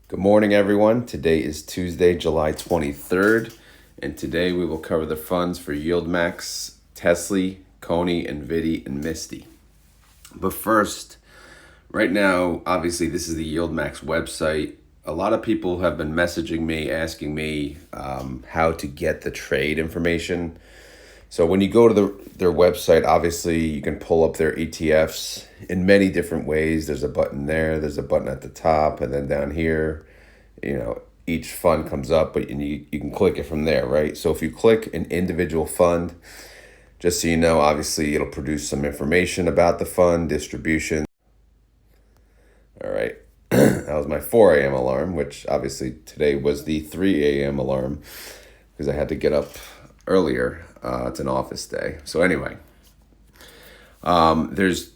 Good morning, everyone. Today is Tuesday, July 23rd, and today we will cover the funds for YieldMax, TSLY, CONY, NVDY, and MSTY. But first, right now, obviously, this is the YieldMax website. A lot of people have been messaging me, asking me how to get the trade information. So when you go to their website, obviously you can pull up their ETFs in many different ways. There's a button there, there's a button at the top, and then down here, each fund comes up, but you can click it from there, right? So if you click an individual fund, just so you know, obviously it'll produce some information about the fund, distribution. All right, that was my 4 a.m. alarm, which obviously today was the 3 a.m. alarm because I had to get up earlier. It's an office day. So anyway, there's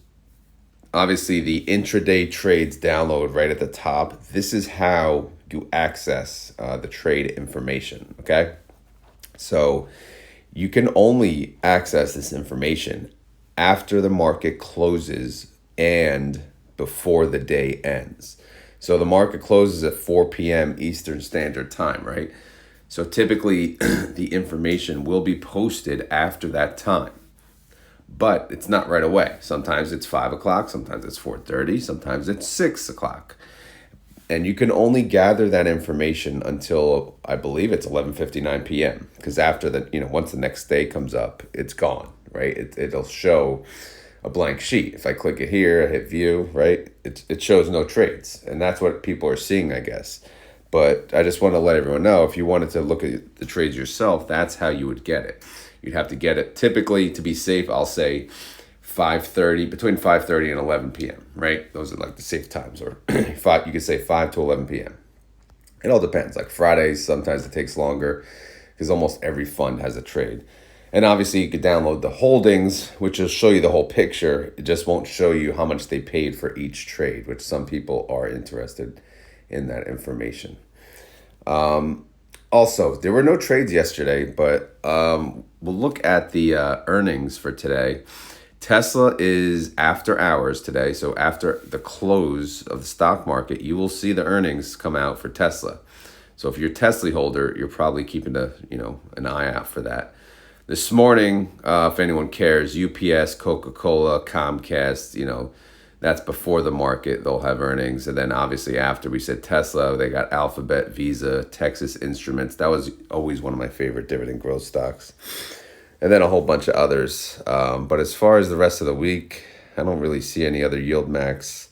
obviously the intraday trades download right at the top. This is how you access the trade information, okay? So you can only access this information after the market closes and before the day ends. So the market closes at 4 p.m. Eastern Standard Time, right? So typically the information will be posted after that time, but it's not right away. Sometimes it's 5 o'clock, sometimes it's 4:30, sometimes it's 6 o'clock. And you can only gather that information until, I believe it's 11:59 p.m. Because after that, once the next day comes up, it's gone, right? It'll show a blank sheet. If I click it here, I hit view, right? It shows no trades. And that's what people are seeing, I guess. But I just want to let everyone know, if you wanted to look at the trades yourself, that's how you would get it. You'd have to get it, typically, to be safe, I'll say 5:30, between 5:30 and 11 p.m., right? Those are like the safe times. Or you could say 5 to 11 p.m. It all depends. Like Fridays, sometimes it takes longer because almost every fund has a trade. And obviously, you could download the holdings, which will show you the whole picture. It just won't show you how much they paid for each trade, which some people are interested in that information. Also, there were no trades yesterday, but we'll look at the earnings for today. Tesla is after hours today, so after the close of the stock market, you will see the earnings come out for Tesla. So if you're a TSLY holder, you're probably keeping an eye out for that. This morning, if anyone cares, UPS, Coca-Cola, Comcast, that's before the market. They'll have earnings. And then obviously after we said Tesla, they got Alphabet, Visa, Texas Instruments. That was always one of my favorite dividend growth stocks. And then a whole bunch of others. But as far as the rest of the week, I don't really see any other YieldMax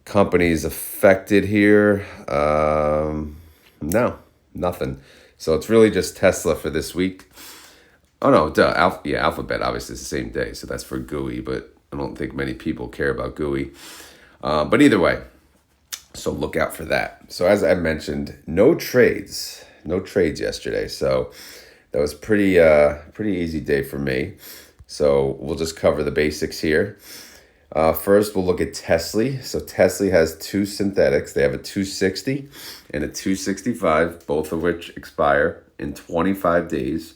companies affected here. No, nothing. So it's really just Tesla for this week. Oh, no, Alphabet obviously is the same day. So that's for GUI, but I don't think many people care about GUI. But either way, so look out for that. So as I mentioned, no trades yesterday. So that was pretty easy day for me. So we'll just cover the basics here. First, we'll look at TSLY. So TSLY has two synthetics. They have a 260 and a 265, both of which expire in 25 days.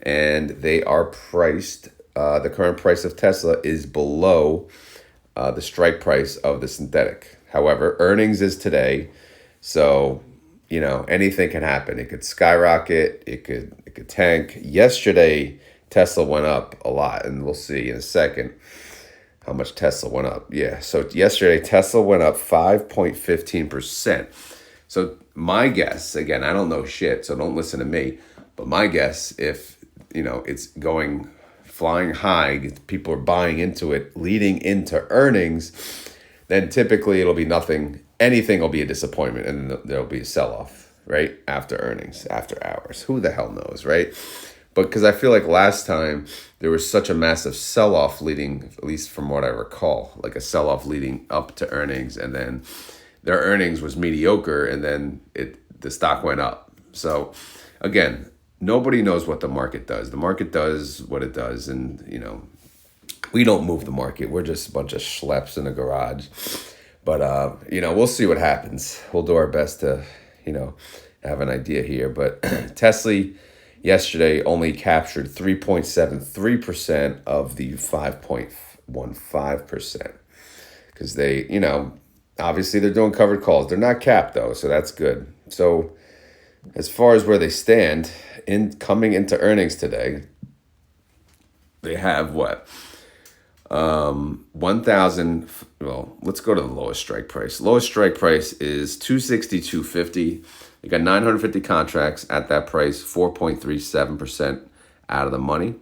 And they are priced, the current price of Tesla is below the strike price of the synthetic. However, earnings is today. So, anything can happen. It could skyrocket. It could tank. Yesterday, Tesla went up a lot, and we'll see in a second how much Tesla went up. Yeah, so yesterday, Tesla went up 5.15%. So my guess, again, I don't know shit, so don't listen to me, but my guess, if, it's going flying high, people are buying into it, leading into earnings, then typically it'll be nothing. Anything will be a disappointment, and then there'll be a sell-off, right? After earnings, after hours. Who the hell knows, right? But because I feel like last time there was such a massive sell-off leading, at least from what I recall, like a sell-off leading up to earnings, and then their earnings was mediocre, and then the stock went up. So again, nobody knows what the market does. The market does what it does, and we don't move the market. We're just a bunch of schleps in a garage. But we'll see what happens. We'll do our best to have an idea here. But TSLY yesterday only captured 3.73% of the 5.15%, because they Obviously, they're doing covered calls. They're not capped, though, so that's good. So as far as where they stand, coming into earnings today, they have what? 1,000. Well, let's go to the lowest strike price. Lowest strike price is 262.50. They got 950 contracts at that price, 4.37% out of the money.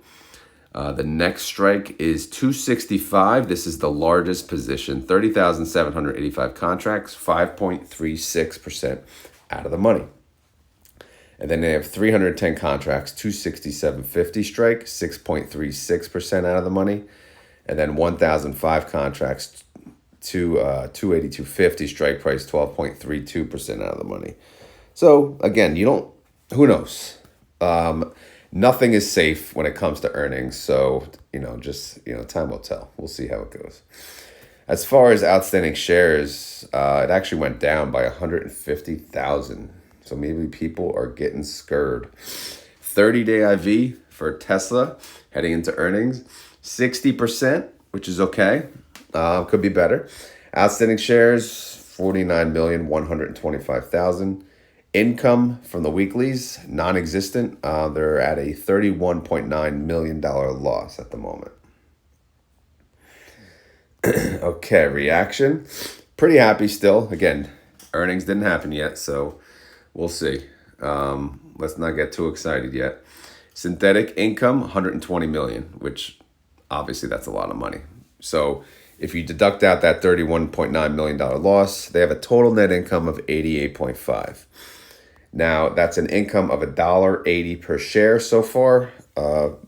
The next strike is 265. This is the largest position, 30,785 contracts, 5.36% out of the money. And then they have 310 contracts, 267.50 strike, 6.36% out of the money. And then 1,005 contracts, 282.50 strike price, 12.32% out of the money. So again, who knows? Nothing is safe when it comes to earnings. So, time will tell. We'll see how it goes. As far as outstanding shares, it actually went down by 150,000. So maybe people are getting scared. 30-day IV for Tesla heading into earnings, 60%, which is okay. Could be better. Outstanding shares, 49,125,000. Income from the weeklies, non-existent. They're at a $31.9 million loss at the moment. Okay, reaction. Pretty happy still. Again, earnings didn't happen yet, so we'll see. Let's not get too excited yet. Synthetic income, 120 million, which obviously that's a lot of money. So if you deduct out that $31.9 million loss, they have a total net income of 88.5. Now, that's an income of $1.80 per share so far,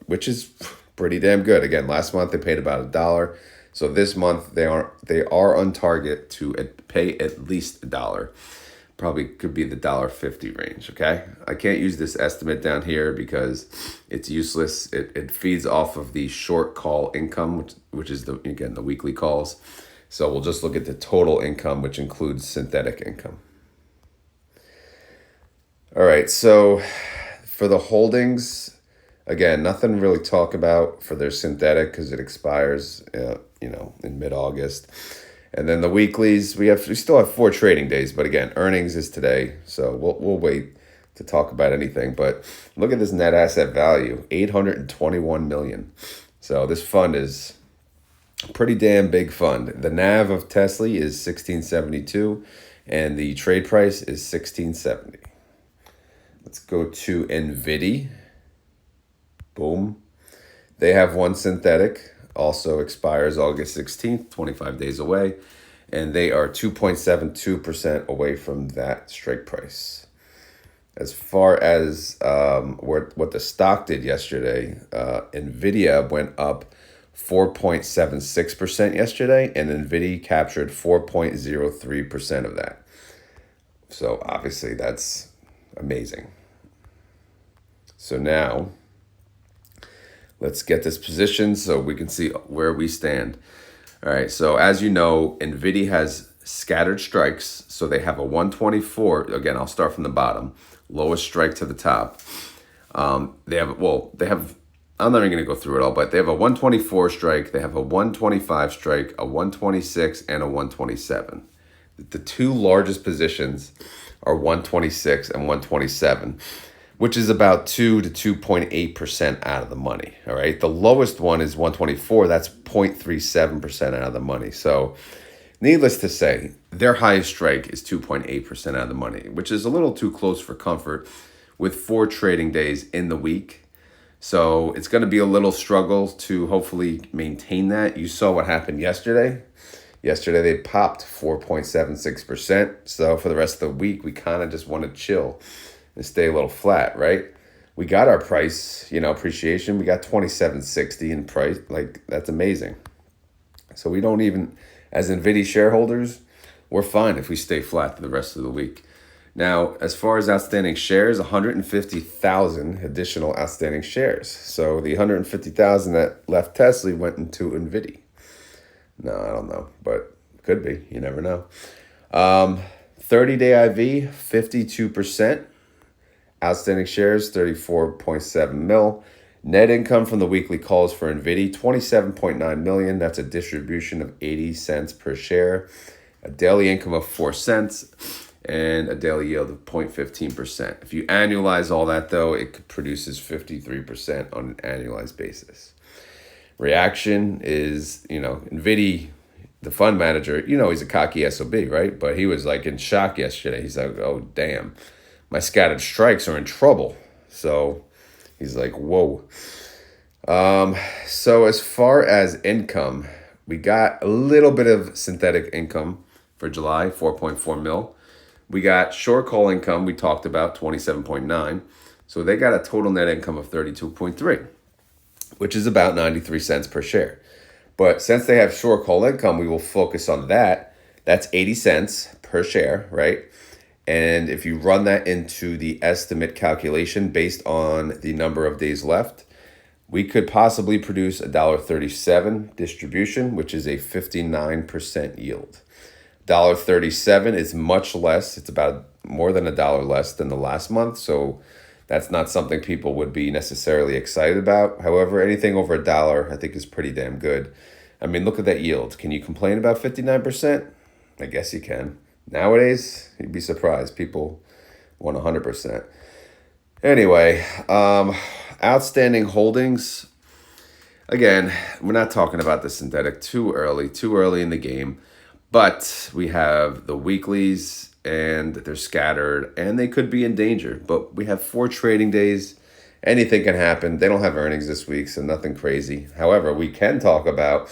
which is pretty damn good. Again, last month they paid about $1. So this month they are on target to pay at least $1. Probably could be the $1.50 range, okay? I can't use this estimate down here because it's useless. It feeds off of the short call income, which is, the weekly calls. So we'll just look at the total income, which includes synthetic income. All right, so for the holdings, again, nothing really to talk about for their synthetic because it expires, in mid-August. And then the weeklies, we still have 4 trading days, but again, earnings is today, so we'll wait to talk about anything. But look at this net asset value, 821 million. So this fund is a pretty damn big fund. The NAV of TSLY is 1672, and the trade price is 1670. Let's go to NVDY. Boom. They have one synthetic, also expires August 16th, 25 days away. And they are 2.72% away from that strike price. As far as what the stock did yesterday, NVIDIA went up 4.76% yesterday, and NVIDIA captured 4.03% of that. So obviously that's amazing. So now let's get this position so we can see where we stand. All right, so as you know, NVIDIA has scattered strikes. So they have a 124. Again, I'll start from the bottom. Lowest strike to the top. I'm not even going to go through it all, but they have a 124 strike. They have a 125 strike, a 126, and a 127. The two largest positions are 126 and 127, which is about 2 to 2.8% out of the money. All right. The lowest one is 124. That's 0.37% out of the money. So needless to say, their highest strike is 2.8% out of the money, which is a little too close for comfort with 4 trading days in the week. So it's going to be a little struggle to hopefully maintain that. You saw what happened yesterday. Yesterday, they popped 4.76%. So for the rest of the week, we kind of just want to chill and stay a little flat, right? We got our price, appreciation. We got 27.60 in price. Like, that's amazing. So we don't even, as NVIDIA shareholders, we're fine if we stay flat for the rest of the week. Now, as far as outstanding shares, 150,000 additional outstanding shares. So the 150,000 that left TSLY went into NVIDIA. No, I don't know, but could be. You never know. 30-day IV, 52%. Outstanding shares, 34.7 mil. Net income from the weekly calls for NVIDIA, 27.9 million. That's a distribution of 80 cents per share. a daily income of 4 cents, and a daily yield of 0.15%. If you annualize all that, though, it produces 53% on an annualized basis. Reaction is, NVDY, the fund manager, he's a cocky SOB, right? But he was like in shock yesterday. He's like, oh, damn, my scattered strikes are in trouble. So he's like, whoa. So as far as income, we got a little bit of synthetic income for July, 4.4 mil. We got short call income, we talked about 27.9. So they got a total net income of 32.3, which is about 93 cents per share. But since they have short call income, we will focus on that. That's 80 cents per share, right? And if you run that into the estimate calculation based on the number of days left, we could possibly produce $1.37 distribution, which is a 59% yield. $1.37 is much less. It's about more than $1 less than the last month. So that's not something people would be necessarily excited about. However, anything over $1 I think is pretty damn good. I mean, look at that yield. Can you complain about 59%? I guess you can. Nowadays, you'd be surprised. People want 100%. Anyway, outstanding holdings. Again, we're not talking about the synthetic too early in the game. But we have the weeklies, and they're scattered, and they could be in danger. But we have 4 trading days. Anything can happen. They don't have earnings this week, so nothing crazy. However, we can talk about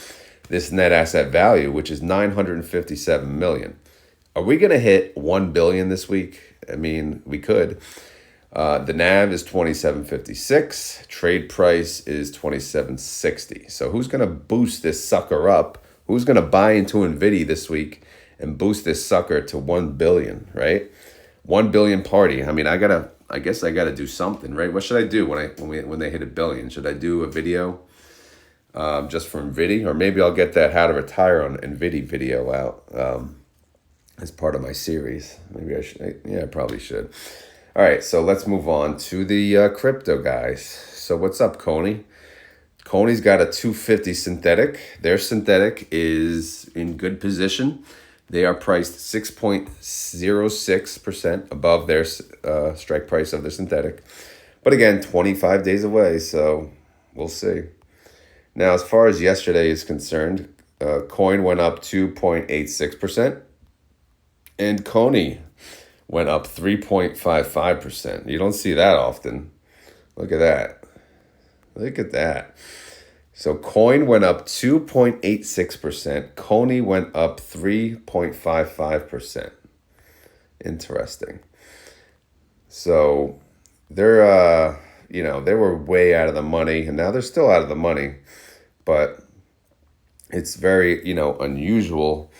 this net asset value, which is $957 million. Are we going to hit $1 billion this week? I mean, we could. The NAV is 27.56. Trade price is 27.60. So who's going to boost this sucker up? Who's going to buy into NVIDIA this week and boost this sucker to 1 billion, right? 1 billion party. I mean, I guess I gotta do something, right? What should I do when they hit 1 billion? Should I do a video just from NVIDIA? Or maybe I'll get that how to retire on NVIDIA video out as part of my series. Maybe I should. Yeah, I probably should. All right, so let's move on to the crypto guys. So what's up, CONY? CONY's got a 250 synthetic. Their synthetic is in good position. They are priced 6.06% above their strike price of the synthetic. But again, 25 days away, so we'll see. Now, as far as yesterday is concerned, coin went up 2.86%, and CONY went up 3.55%. You don't see that often. Look at that. Look at that. So coin went up 2.86%. CONY went up 3.55%. Interesting. So they're they were way out of the money, and now they're still out of the money, but it's very, unusual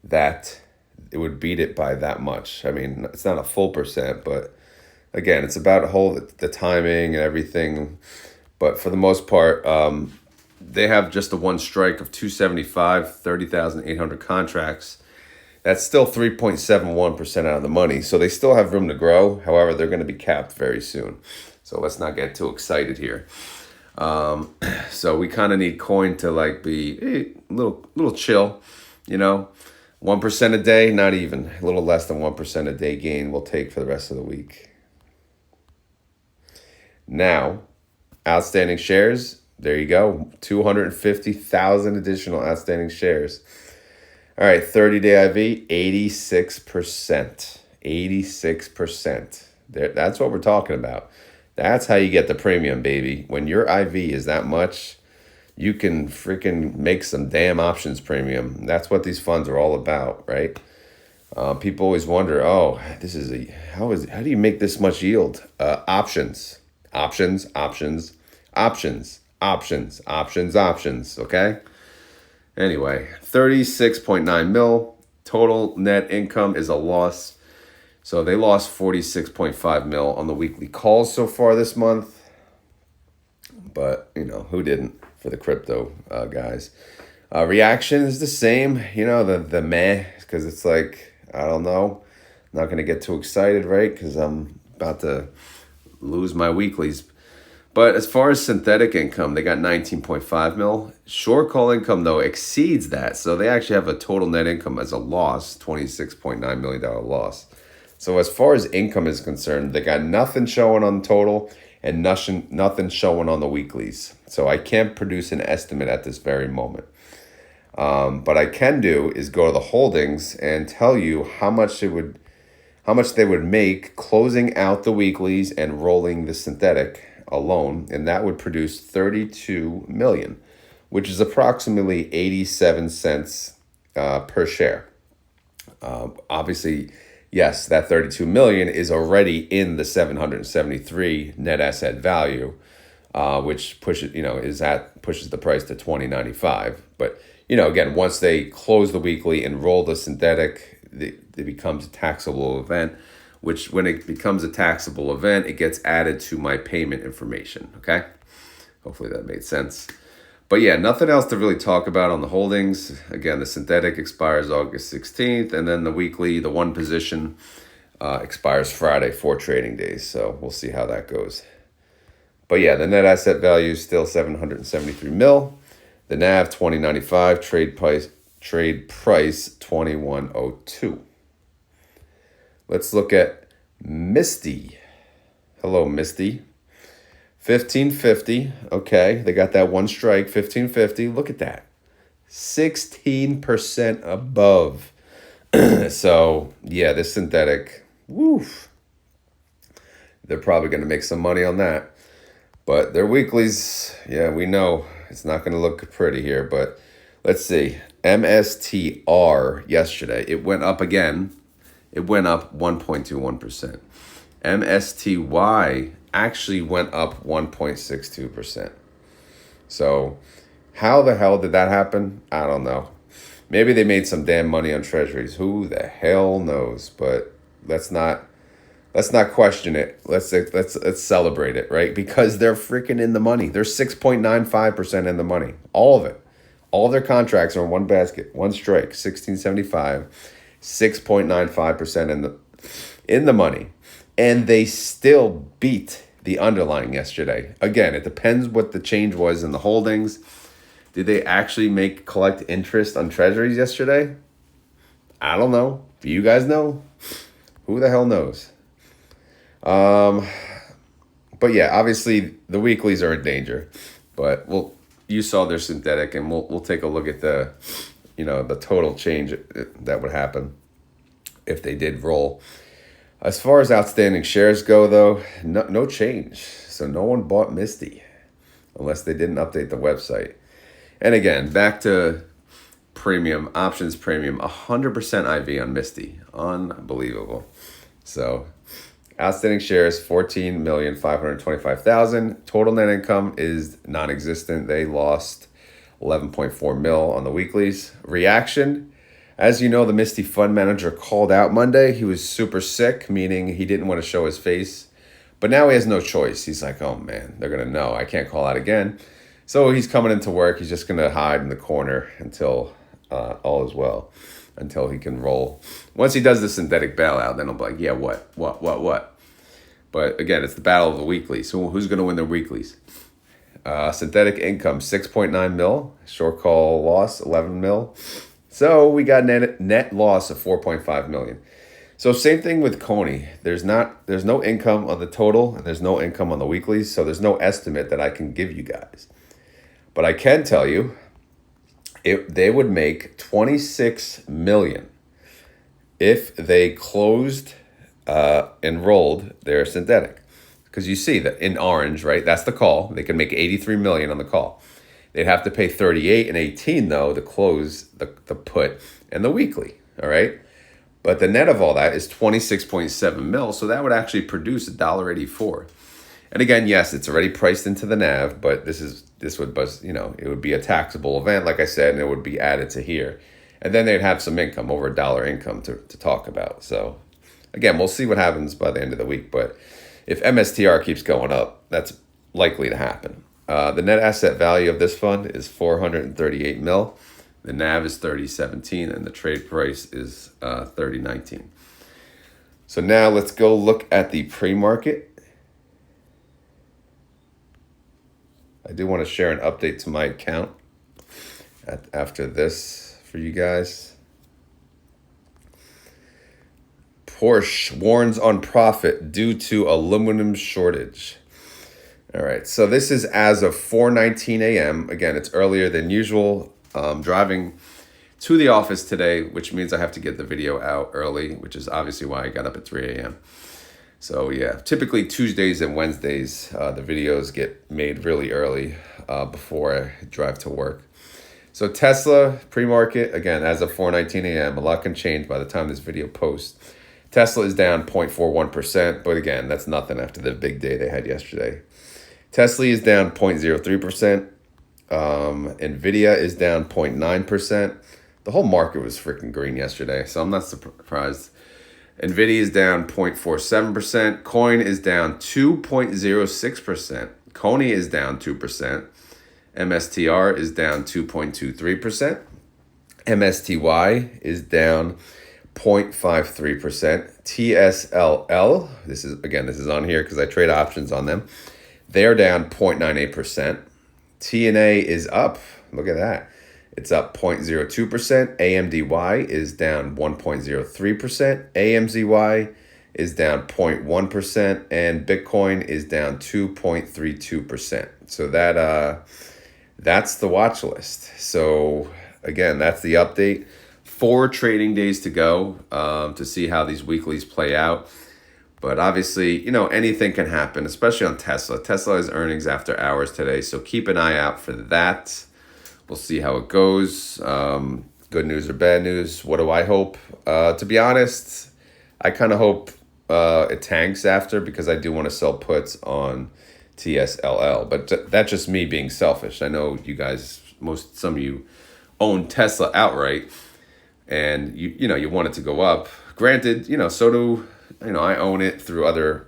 that it would beat it by that much. I mean, it's not a full percent, but again, it's about the timing and everything. But for the most part, they have just the one strike of 275, 30,800 contracts. That's still 3.71% out of the money. So they still have room to grow. However, they're going to be capped very soon. So let's not get too excited here. So we kind of need coin to be a little chill, 1% a day, not even. A little less than 1% a day gain we'll take for the rest of the week. Now, outstanding shares, there you go. 250,000 additional outstanding shares. All right, 30-day IV, 86%. 86%. That's what we're talking about. That's how you get the premium, baby. When your IV is that much, you can freaking make some damn options premium. That's what these funds are all about, right? People always wonder, how do you make this much yield? Options, okay? Anyway, 36.9 mil. Total net income is a loss. So they lost 46.5 mil on the weekly calls so far this month. But, who didn't for the crypto guys? Reaction is the same, the meh, because it's like, I don't know. Not going to get too excited, right? Because I'm about to lose my weeklies. But as far as synthetic income, they got 19.5 mil. Short call income, though, exceeds that. So they actually have a total net income as a loss, $26.9 million loss. So as far as income is concerned, they got nothing showing on total and nothing showing on the weeklies. So I can't produce an estimate at this very moment. But I can do is go to the holdings and tell you how much they would make closing out the weeklies and rolling the synthetic alone, and that would produce 32 million, which is approximately 87 cents per share. Obviously, yes, that 32 million is already in the 773 net asset value, which pushes the price to 20.95. But again, once they close the weekly and roll the synthetic, it becomes a taxable event, which when it becomes a taxable event, it gets added to my payment information, okay? Hopefully that made sense. But yeah, nothing else to really talk about on the holdings. Again, the synthetic expires August 16th, and then the weekly, the one position, expires Friday, 4 trading days. So we'll see how that goes. But yeah, the net asset value is still 773 mil. The NAV 20.95, trade price 21.02. Let's look at MSTY. Hello, MSTY. 1550. Okay, they got that one strike, 1550. Look at that. 16% above. So, yeah, this synthetic, woof. They're probably going to make some money on that. But their weeklies, yeah, we know it's not going to look pretty here. But let's see. MSTR yesterday, it went up again. It went up 1.21%. MSTY actually went up 1.62%. So how the hell did that happen? I don't know. Maybe they made some damn money on treasuries. Who the hell knows? But let's not question it. Let's celebrate it, right? Because they're freaking in the money. They're 6.95% in the money. All of it. All of their contracts are in one basket, one strike, 1675. 6.95% in the money, and they still beat the underlying yesterday. Again, it depends what the change was in the holdings. Did they actually collect interest on treasuries yesterday? I don't know. Do you guys know? Who the hell knows? But yeah, obviously the weeklies are in danger. But you saw their synthetic, and we'll take a look at the total change that would happen if they did roll. As far as outstanding shares go, though, no change. So no one bought MSTY unless they didn't update the website. And again, back to premium, options premium, 100% IV on MSTY. Unbelievable. So outstanding shares, 14,525,000. Total net income is non-existent. They lost 11.4 mil on the weeklies. Reaction, as you know, the MSTY fund manager called out Monday. He was super sick, meaning he didn't want to show his face. But now he has no choice. He's like, oh man, they're going to know. I can't call out again. So he's coming into work. He's just going to hide in the corner until all is well, until he can roll. Once he does the synthetic bailout, then he'll be like, yeah, what? But again, it's the battle of the weekly. So who's going to win the weeklies? Synthetic income, 6.9 mil. Short call loss, 11 mil. So we got net loss of 4.5 million. So same thing with CONY. There's no income on the total, and there's no income on the weeklies. So there's no estimate that I can give you guys. But I can tell you, they would make 26 million if they closed and rolled their synthetic. Because you see that in orange, right? That's the call. They can make 83 million on the call. They'd have to pay 38 and 18 though to close the put and the weekly. All right. But the net of all that is 26.7 mil. So that would actually produce $1.84. And again, yes, it's already priced into the NAV, but this would it would be a taxable event, like I said, and it would be added to here. And then they'd have some income, over $1 income to talk about. So again, we'll see what happens by the end of the week. But if MSTR keeps going up, that's likely to happen. The net asset value of this fund is 438 mil. The NAV is 3017, and the trade price is 3019. So now let's go look at the pre-market. I do want to share an update to my account after this for you guys. Porsche warns on profit due to aluminum shortage. All right, so this is as of 4:19 a.m. Again, it's earlier than usual. Driving to the office today, which means I have to get the video out early, which is obviously why I got up at 3 a.m. So yeah, typically Tuesdays and Wednesdays, the videos get made really early before I drive to work. So Tesla pre-market, again, as of 4:19 a.m., a lot can change by the time this video posts. Tesla is down 0.41%, but again, that's nothing after the big day they had yesterday. TSLY is down 0.03%. NVDY is down 0.9%. The whole market was freaking green yesterday, so I'm not surprised. NVIDIA is down 0.47%. COIN is down 2.06%. CONY is down 2%. MSTR is down 2.23%. MSTY is down 0.53%. TSLL, this is on here because I trade options on them. They're down 0.98%. TNA is up. Look at that. It's up 0.02%. AMDY is down 1.03%. AMZY is down 0.1%. And Bitcoin is down 2.32%. So that's the watch list. So again, that's the update. 4 trading days to go to see how these weeklies play out. But obviously, anything can happen, especially on Tesla. Tesla has earnings after hours today, so keep an eye out for that. We'll see how it goes. Good news or bad news. What do I hope? To be honest, I kind of hope it tanks after because I do want to sell puts on TSLL. But that's just me being selfish. I know you guys, some of you own Tesla outright, and you want it to go up. Granted, so do I own it through other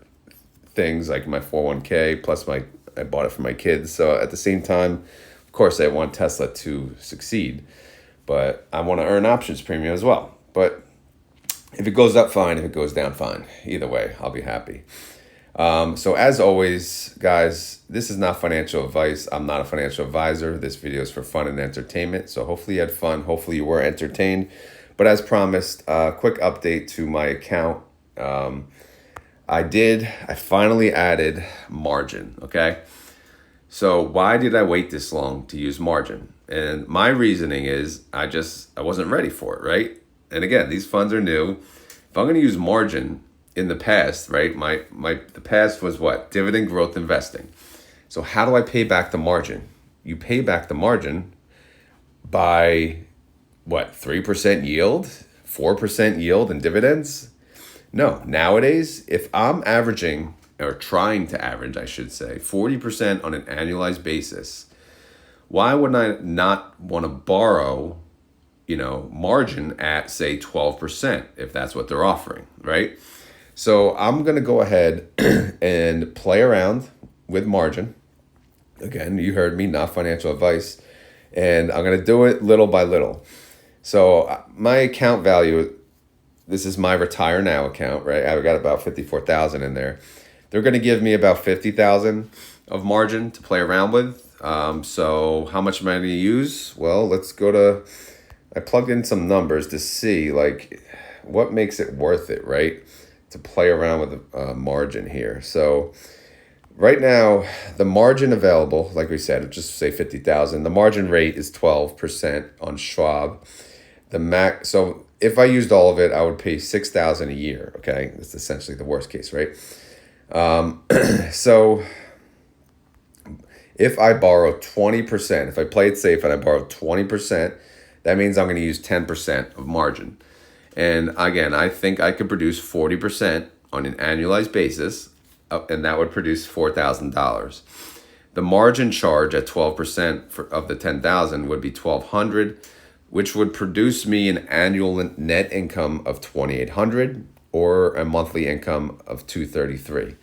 things like my 401k, plus I bought it for my kids. So at the same time, of course, I want Tesla to succeed, but I want to earn options premium as well. But if it goes up, fine. If it goes down, fine. Either way, I'll be happy. So as always, guys, this is not financial advice. I'm not a financial advisor. This video is for fun and entertainment. So hopefully you had fun. Hopefully you were entertained. But as promised, quick update to my account. I finally added margin, okay? So why did I wait this long to use margin? And my reasoning is I wasn't ready for it, right? And again, these funds are new. If I'm going to use margin in the past, right? The past was what? Dividend growth investing. So how do I pay back the margin? You pay back the margin by what? 3% yield, 4% yield in dividends? No, nowadays, if I'm averaging, or trying to average, I should say, 40% on an annualized basis, why would I not want to borrow, margin at, say, 12%, if that's what they're offering, right? So I'm going to go ahead and play around with margin. Again, you heard me, not financial advice. And I'm going to do it little by little. So my account value, this is my retire now account, right? I've got about 54,000 in there. They're going to give me about 50,000 of margin to play around with. So how much am I going to use? Well, I plugged in some numbers to see what makes it worth it, right? To play around with the margin here. So right now, the margin available, like we said, just say 50,000. The margin rate is 12% on Schwab. So if I used all of it, I would pay 6,000 a year. Okay, that's essentially the worst case, right? So if I borrow 20%, if I play it safe and I borrow 20%, that means I'm going to use 10% of margin. And again, I think I could produce 40% on an annualized basis, and that would produce $4,000. The margin charge at 12% of the 10,000 would be $1,200, which would produce me an annual net income of $2,800 or a monthly income of $233.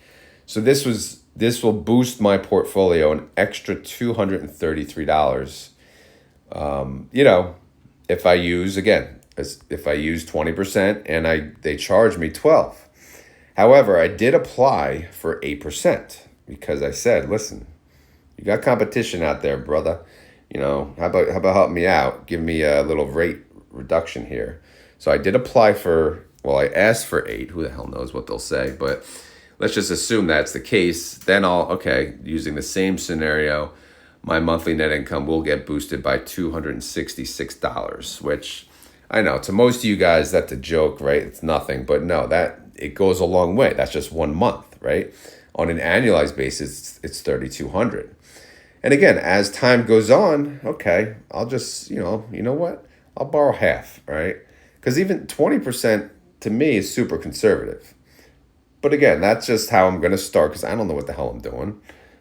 So this will boost my portfolio an extra $233. If I use 20% and they charge me 12. However, I did apply for 8% because I said, listen, You got competition out there, brother. How about help me out? Give me a little rate reduction here. So I did apply for, well, I asked for 8. Who the hell knows what they'll say, but let's just assume that's the case. Then using the same scenario, my monthly net income will get boosted by $266, which I know to most of you guys, that's a joke, right? It's nothing, but no, it goes a long way. That's just 1 month, right? On an annualized basis, it's 3,200. And again, as time goes on, okay, I'll just, you know what? I'll borrow half, right? Because even 20% to me is super conservative. But again, that's just how I'm going to start because I don't know what the hell I'm doing,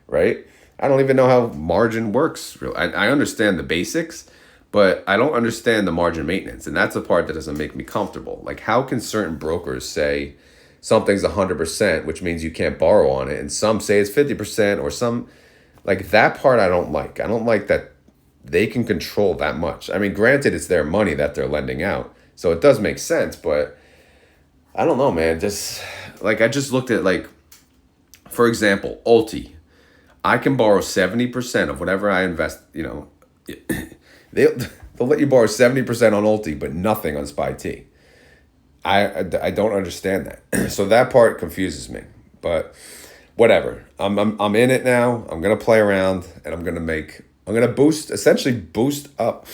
right? I don't even know how margin works. I understand the basics, but I don't understand the margin maintenance. And that's the part that doesn't make me comfortable. Like, how can certain brokers say something's 100%, which means you can't borrow on it, and some say it's 50%, or some, like, that part I don't like. I don't like that they can control that much. I mean, granted, it's their money that they're lending out, so it does make sense, but I don't know, man. Just, like, I just looked at, like, for example, Ulti. I can borrow 70% of whatever I invest, they'll let you borrow 70% on Ulti, but nothing on SPY-T. I don't understand that. So that part confuses me, but whatever. I'm in it now. I'm going to play around, and I'm going to essentially boost up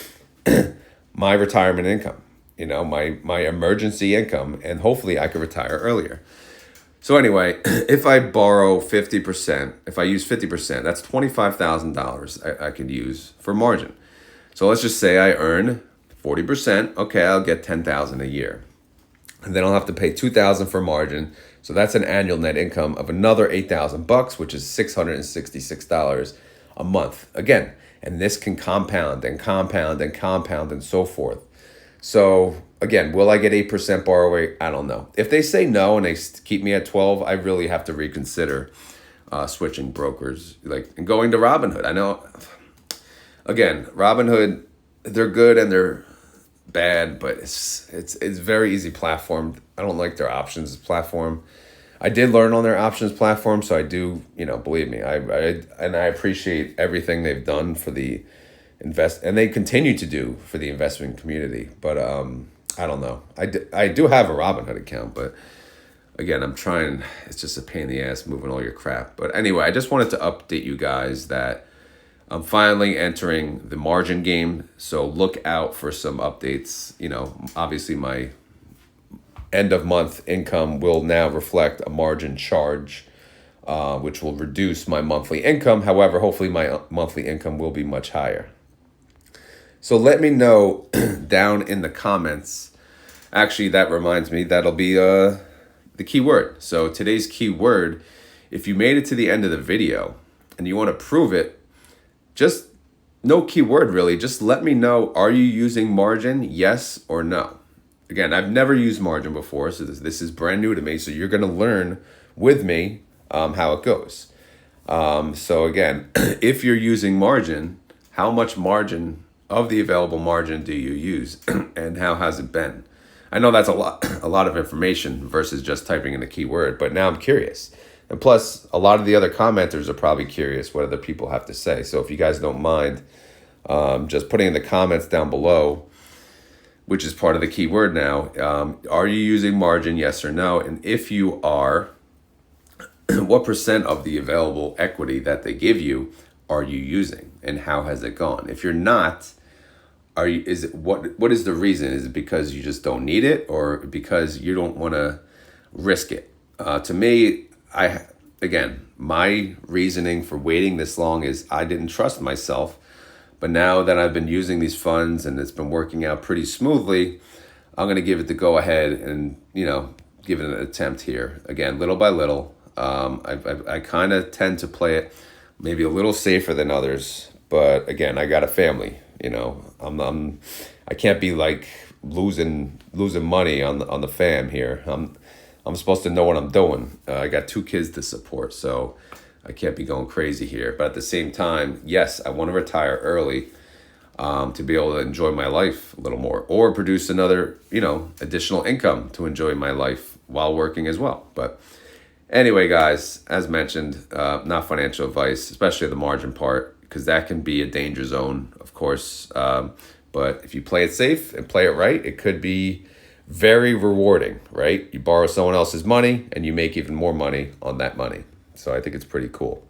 my retirement income, my emergency income, and hopefully I could retire earlier. So anyway, if I borrow 50%, if I use 50%, that's $25,000 I could use for margin. So let's just say I earn 40%. Okay, I'll get $10,000 a year. And then I'll have to pay $2,000 for margin. So that's an annual net income of another $8,000, which is $666 a month. Again, and this can compound and compound and compound and so forth. So again, will I get 8% borrow rate? I don't know. If they say no and they keep me at 12, I really have to reconsider switching brokers, and going to Robinhood. I know, again, Robinhood, they're good and they're bad, but it's very easy platform. I don't like their options platform. I did learn on their options platform, so I do, believe me, I appreciate everything they've done for the and they continue to do for the investment community. But I don't know. I do have a Robinhood account, but again, it's just a pain in the ass moving all your crap. But anyway, I just wanted to update you guys that I'm finally entering the margin game, so look out for some updates. Obviously my end of month income will now reflect a margin charge, which will reduce my monthly income. However, hopefully my monthly income will be much higher. So let me know down in the comments. Actually, that reminds me, that'll be the keyword. So today's keyword, if you made it to the end of the video and you want to prove it, just no keyword really. Just let me know, are you using margin? Yes or no. Again, I've never used margin before, so this is brand new to me. So you're going to learn with me how it goes. So again, if you're using margin, how much margin of the available margin do you use and how has it been? I know that's a lot of information versus just typing in a keyword, but now I'm curious. And plus, a lot of the other commenters are probably curious what other people have to say. So if you guys don't mind, just putting in the comments down below, which is part of the keyword now, are you using margin, yes or no? And if you are, what percent of the available equity that they give you are you using, and how has it gone? If you're not, what is the reason? Is it because you just don't need it, or because you don't want to risk it? To me, again, my reasoning for waiting this long is I didn't trust myself. But now that I've been using these funds and it's been working out pretty smoothly, I'm going to give it the go ahead and, give it an attempt here. Again, little by little. I kind of tend to play it maybe a little safer than others. But again, I got a family, I can't be like losing money on the fam here. I'm supposed to know what I'm doing. I got 2 kids to support, so I can't be going crazy here. But at the same time, yes, I want to retire early to be able to enjoy my life a little more, or produce another, additional income to enjoy my life while working as well. But Anyway, guys, as mentioned, not financial advice, especially the margin part, because that can be a danger zone, of course. But if you play it safe and play it right, it could be very rewarding, right? You borrow someone else's money and you make even more money on that money. So I think it's pretty cool.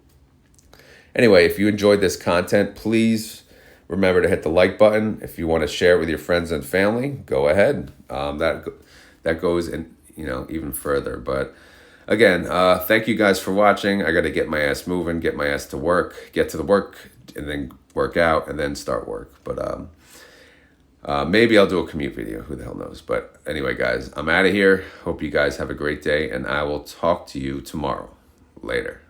Anyway, if you enjoyed this content, please remember to hit the like button. If you want to share it with your friends and family, go ahead. That goes in, even further. But again, thank you guys for watching. I got to get my ass moving, get my ass to work, get to the work, and then work out, and then start work. But maybe I'll do a commute video. Who the hell knows? But anyway, guys, I'm out of here. Hope you guys have a great day, and I will talk to you tomorrow. Later.